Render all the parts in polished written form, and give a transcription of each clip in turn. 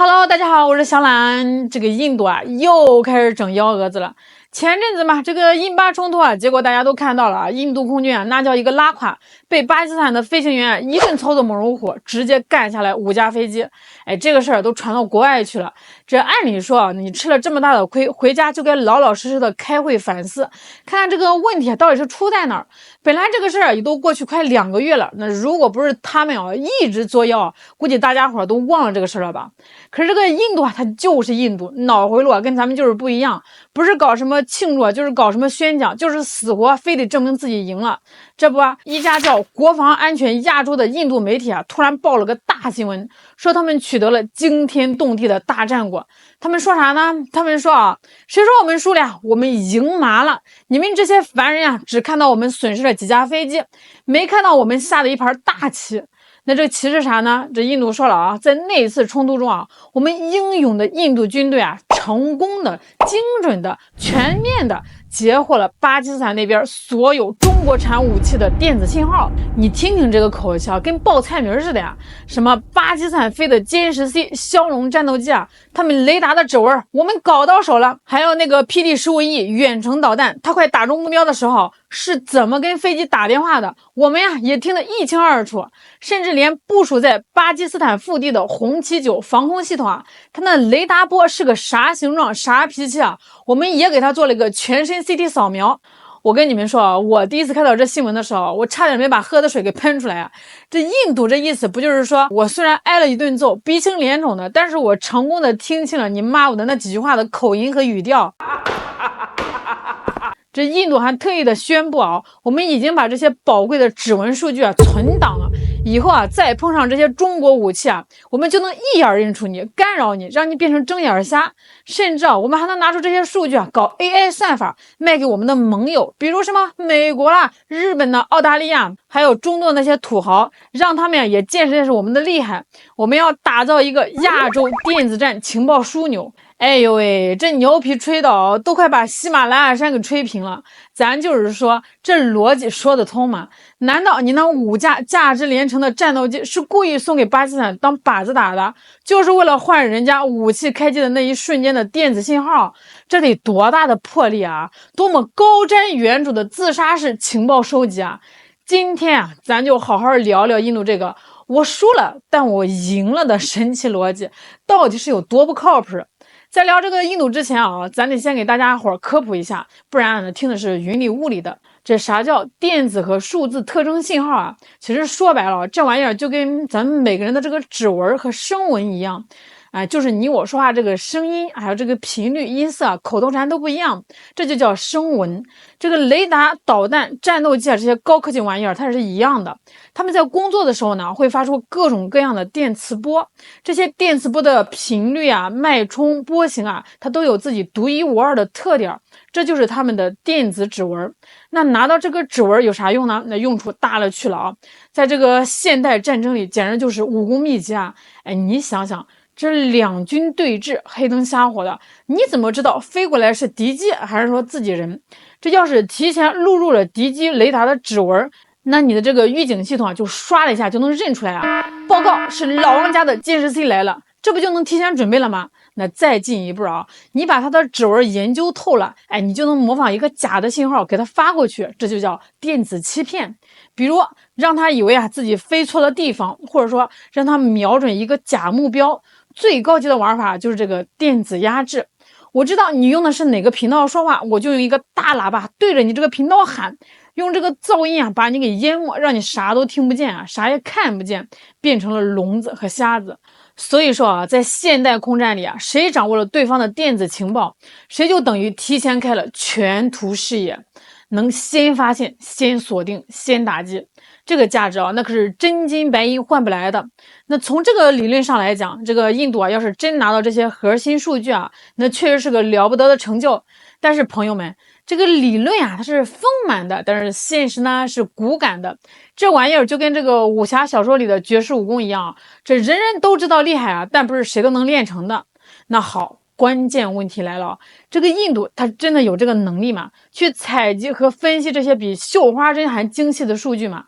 Hello，大家好，我是小懒。这个印度啊，又开始整幺蛾子了。前阵子嘛，这个印巴冲突啊，结果大家都看到了啊，印度空军啊，那叫一个拉垮，被巴基斯坦的飞行员一顿操作猛如虎，直接干下来5架飞机。哎，这个事儿都传到国外去了。这按理说啊，你吃了这么大的亏，回家就该老老实实的开会反思，看看这个问题到底是出在哪儿。本来这个事儿也都过去快2个月了，那如果不是他们啊一直作妖，估计大家伙都忘了这个事儿了吧？可是这个印度啊，它就是印度，脑回路啊跟咱们就是不一样，不是搞什么庆祝，就是搞什么宣讲，就是死活非得证明自己赢了。这不啊，一家叫国防安全亚洲的印度媒体啊，突然报了个大新闻，说他们取得了惊天动地的大战果。他们说啥呢？他们说啊，谁说我们输了呀？我们赢麻了！你们这些凡人呀，只看到我们损失了几架飞机，没看到我们下的一盘大棋。那这棋是啥呢？这印度说了啊，在那一次冲突中啊，我们英勇的印度军队啊，成功的、精准的、全面的截获了巴基斯坦那边所有中国产武器的电子信号。你听听这个口气啊，跟报菜名似的呀！什么巴基斯坦飞的歼十 C 枭龙战斗机啊，他们雷达的指纹我们搞到手了。还有那个霹雳15E远程导弹，它快打中目标的时候是怎么跟飞机打电话的，我们呀也听得一清二楚。甚至连部署在巴基斯坦腹地的红旗9防空系统啊，它那雷达波是个啥形状、啥脾气啊，我们也给它做了个全身 CT 扫描。我跟你们说啊，我第一次看到这新闻的时候，我差点没把喝的水给喷出来啊！这印度这意思不就是说我虽然挨了一顿揍，鼻青脸肿的，但是我成功的听清了你骂我的那几句话的口音和语调。这印度还特意的宣布啊，我们已经把这些宝贵的指纹数据啊存档了，以后啊再碰上这些中国武器啊，我们就能一眼认出你，干扰你，让你变成睁眼瞎。甚至啊，我们还能拿出这些数据啊，搞 AI 算法卖给我们的盟友，比如什么美国啦、日本的、澳大利亚，还有中东那些土豪，让他们也见识见识我们的厉害。我们要打造一个亚洲电子战情报枢纽。哎呦喂，这牛皮吹倒都快把喜马拉雅山给吹平了。咱就是说，这逻辑说得通吗？难道你那5架价值连城的战斗机是故意送给巴基斯坦当靶子打的，就是为了换人家武器开机的那一瞬间的电子信号？这得多大的魄力啊！多么高瞻远瞩的自杀式情报收集啊！今天啊，咱就好好聊聊印度这个我输了但我赢了的神奇逻辑，到底是有多不靠谱？在聊这个印度之前啊，咱得先给大家伙科普一下，不然呢听的是云里雾里的。这啥叫电子和数字特征信号啊？其实说白了，这玩意儿就跟咱们每个人的这个指纹和声纹一样。就是你我说话这个声音，还有这个频率、音色、口头禅都不一样，这就叫声纹。这个雷达、导弹、战斗机啊，这些高科技玩意儿，它是一样的。他们在工作的时候呢，会发出各种各样的电磁波，这些电磁波的频率啊、脉冲、波形啊，它都有自己独一无二的特点，这就是他们的电子指纹。那拿到这个指纹有啥用呢？那用处大了去了啊！在这个现代战争里，简直就是武功秘籍啊！哎，你想想。这两军对峙，黑灯瞎火的，你怎么知道飞过来是敌机还是说自己人？这要是提前录入了敌机雷达的指纹，那你的这个预警系统啊，就刷了一下就能认出来啊！报告是老王家的歼十 C 来了，这不就能提前准备了吗？那再进一步啊，你把它的指纹研究透了，哎，你就能模仿一个假的信号给它发过去，这就叫电子欺骗。比如让他以为啊自己飞错了地方，或者说让他瞄准一个假目标。最高级的玩法就是这个电子压制。我知道你用的是哪个频道说话，我就用一个大喇叭对着你这个频道喊，用这个噪音啊把你给淹没，让你啥都听不见啊，啥也看不见，变成了聋子和瞎子。所以说啊，在现代空战里啊，谁掌握了对方的电子情报，谁就等于提前开了全图视野，能先发现、先锁定、先打击。这个价值啊，那可是真金白银换不来的。那从这个理论上来讲，这个印度啊，要是真拿到这些核心数据啊，那确实是个了不得的成就。但是朋友们，这个理论啊，它是丰满的，但是现实呢是骨感的。这玩意儿就跟这个武侠小说里的绝世武功一样，这人人都知道厉害啊，但不是谁都能练成的。那好，关键问题来了，这个印度它真的有这个能力吗？去采集和分析这些比绣花针还精细的数据吗？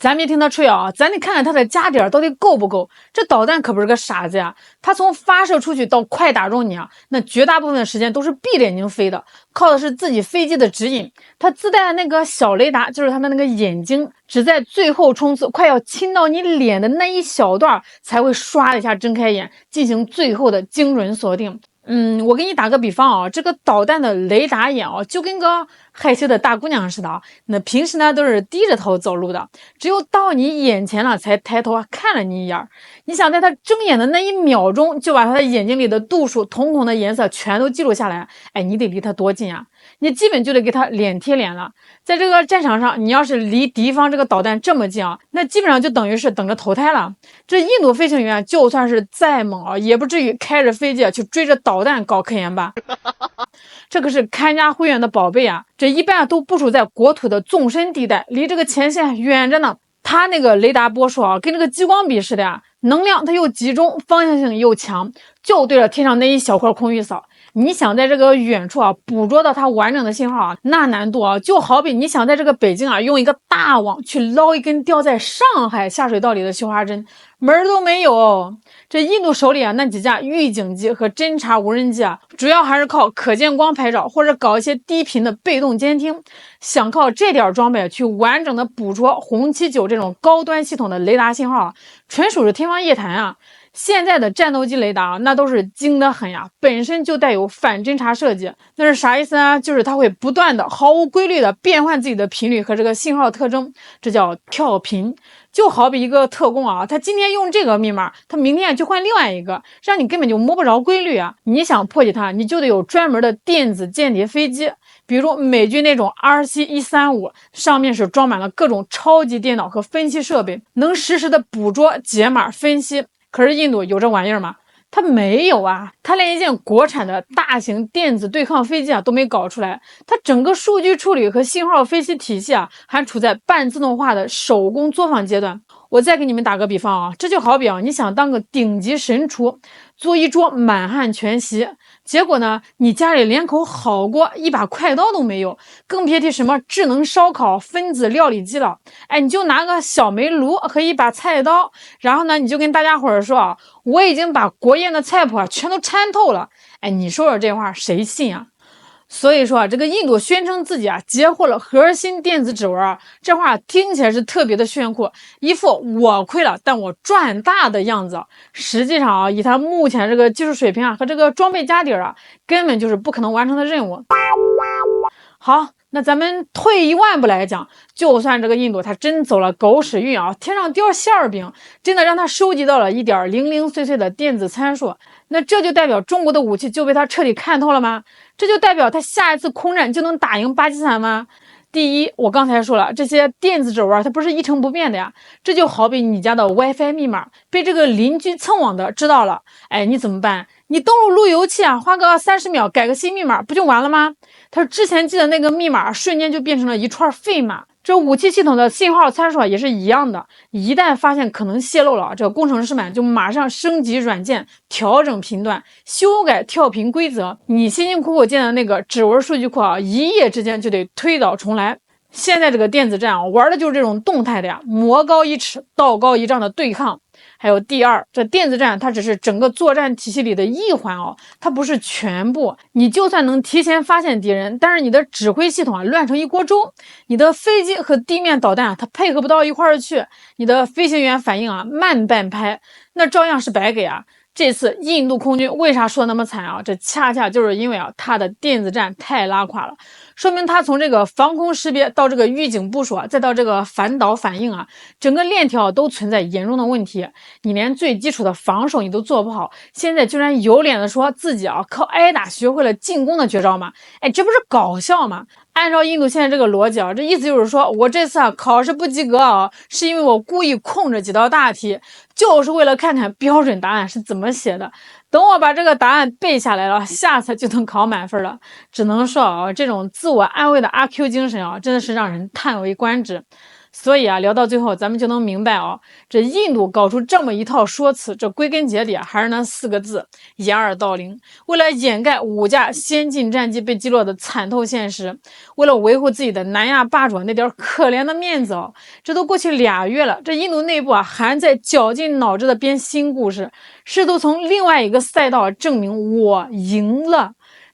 咱别听他吹啊，咱得看看他的家底儿到底够不够。这导弹可不是个傻子呀，他从发射出去到快打中你啊，那绝大部分的时间都是闭着眼睛飞的，靠的是自己飞机的指引。它自带的那个小雷达，就是他们那个眼睛，只在最后冲刺快要亲到你脸的那一小段，才会唰的一下睁开眼，进行最后的精准锁定。我给你打个比方啊，这个导弹的雷达眼啊，就跟个害羞的大姑娘似的啊。那平时呢都是低着头走路的，只有到你眼前了才抬头看了你一眼。你想在他睁眼的那一秒钟，就把他的眼睛里的度数、瞳孔的颜色全都记录下来，你得离他多近啊？你基本就得给他脸贴脸了。在这个战场上，你要是离敌方这个导弹这么近啊，那基本上就等于是等着投胎了。这印度飞行员就算是再猛啊，也不至于开着飞机去追着导弹搞科研吧？这可是看家护院的宝贝啊！这一般都部署在国土的纵深地带，离这个前线远着呢。它那个雷达波束啊，跟这个激光笔似的呀，能量它又集中，方向性又强，就对着天上那一小块空域扫。你想在这个远处啊捕捉到它完整的信号啊，那难度啊就好比你想在这个北京啊用一个大网去捞一根掉在上海下水道里的绣花针，门儿都没有。这印度手里啊那几架预警机和侦察无人机啊，主要还是靠可见光拍照或者搞一些低频的被动监听。想靠这点装备去完整的捕捉红旗9这种高端系统的雷达信号啊，纯属是天方夜谭啊。现在的战斗机雷达那都是精得很呀，本身就带有反侦察设计。那是啥意思呢？就是它会不断的毫无规律的变换自己的频率和这个信号特征，这叫跳频。就好比一个特工啊，他今天用这个密码，他明天就换另外一个，让你根本就摸不着规律啊。你想破解它，你就得有专门的电子间谍飞机，比如美军那种 RC-135，上面是装满了各种超级电脑和分析设备，能实时的捕捉、解码、分析。可是印度有这玩意儿吗？它没有啊，它连一件国产的大型电子对抗飞机啊都没搞出来，它整个数据处理和信号分析体系啊还处在半自动化的手工作坊阶段。我再给你们打个比方啊，这就好比啊，你想当个顶级神厨，做一桌满汉全席，结果呢，你家里连口好锅、一把快刀都没有，更别提什么智能烧烤、分子料理机了。你就拿个小煤炉和一把菜刀，然后呢，你就跟大家伙儿说啊，我已经把国宴的菜谱啊全都参透了。你说说这话谁信啊？所以说啊，这个印度宣称自己啊截获了核心电子指纹啊，这话听起来是特别的炫酷，一副我亏了但我赚大的样子。实际上啊，以他目前这个技术水平啊和这个装备家底啊，根本就是不可能完成的任务。好，那咱们退一万步来讲，就算这个印度他真走了狗屎运啊，天上掉馅儿饼，真的让他收集到了一点零零碎碎的电子参数，那这就代表中国的武器就被他彻底看透了吗？这就代表他下一次空战就能打赢巴基斯坦吗？第一，我刚才说了，这些电子指纹它不是一成不变的呀，这就好比你家的 WiFi 密码被这个邻居蹭网的知道了，你怎么办？你登录路由器啊，花个30秒改个新密码不就完了吗？他之前记的那个密码瞬间就变成了一串废码。这武器系统的信号参数也是一样的，一旦发现可能泄露了，这个工程师们就马上升级软件，调整频段，修改跳频规则。你辛辛苦苦建的那个指纹数据库啊，一夜之间就得推倒重来。现在这个电子战啊，玩的就是这种动态的呀，魔高一尺，道高一丈的对抗。还有第二，这电子战它只是整个作战体系里的一环哦，它不是全部。你就算能提前发现敌人，但是你的指挥系统啊乱成一锅粥，你的飞机和地面导弹啊它配合不到一块儿去，你的飞行员反应啊慢半拍，那照样是白给啊。这次印度空军为啥说那么惨啊？这恰恰就是因为啊，它的电子战太拉垮了，说明它从这个防空识别到这个预警部署啊，再到这个反导反应啊，整个链条都存在严重的问题。你连最基础的防守你都做不好，现在居然有脸的说自己啊靠挨打学会了进攻的绝招吗？这不是搞笑吗？按照印度现在这个逻辑啊，这意思就是说我这次啊考试不及格啊，是因为我故意空着几道大题，就是为了看看标准答案是怎么写的。等我把这个答案背下来了，下次就能考满分了。只能说啊，这种自我安慰的阿 Q 精神啊，真的是让人叹为观止。所以啊，聊到最后，咱们就能明白啊，这印度搞出这么一套说辞，这归根结底还是那4个字：掩耳盗铃。为了掩盖5架先进战机被击落的惨透现实，为了维护自己的南亚霸主那点可怜的面子啊，这都过去2月了，这印度内部啊还在绞尽脑汁的编新故事，试图从另外一个赛道证明我赢了。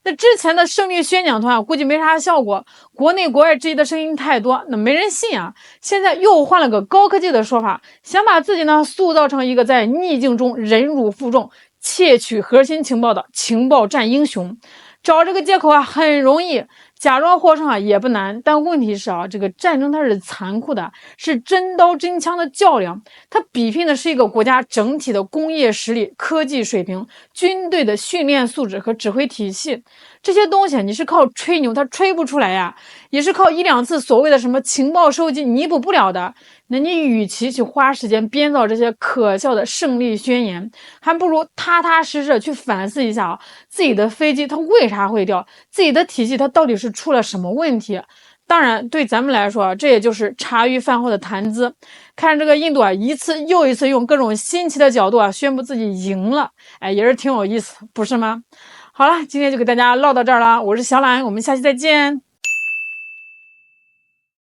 那之前的胜利宣讲团啊，估计没啥效果，国内国外质疑的声音太多，那没人信啊。现在又换了个高科技的说法，想把自己呢塑造成一个在逆境中忍辱负重、窃取核心情报的情报战英雄。找这个借口啊很容易，假装获胜啊也不难，但问题是啊，这个战争它是残酷的，是真刀真枪的较量，它比拼的是一个国家整体的工业实力、科技水平、军队的训练素质和指挥体系。这些东西你是靠吹牛，它吹不出来呀，也是靠1、2次所谓的什么情报收集弥补不了的。那你与其去花时间编造这些可笑的胜利宣言，还不如踏踏实实去反思一下啊，自己的飞机它为啥会掉，自己的体系它到底是出了什么问题。当然，对咱们来说，这也就是茶余饭后的谈资。看这个印度啊，一次又一次用各种新奇的角度啊，宣布自己赢了，哎，也是挺有意思，不是吗？好了，今天就给大家唠到这儿了，我是小懒，我们下期再见。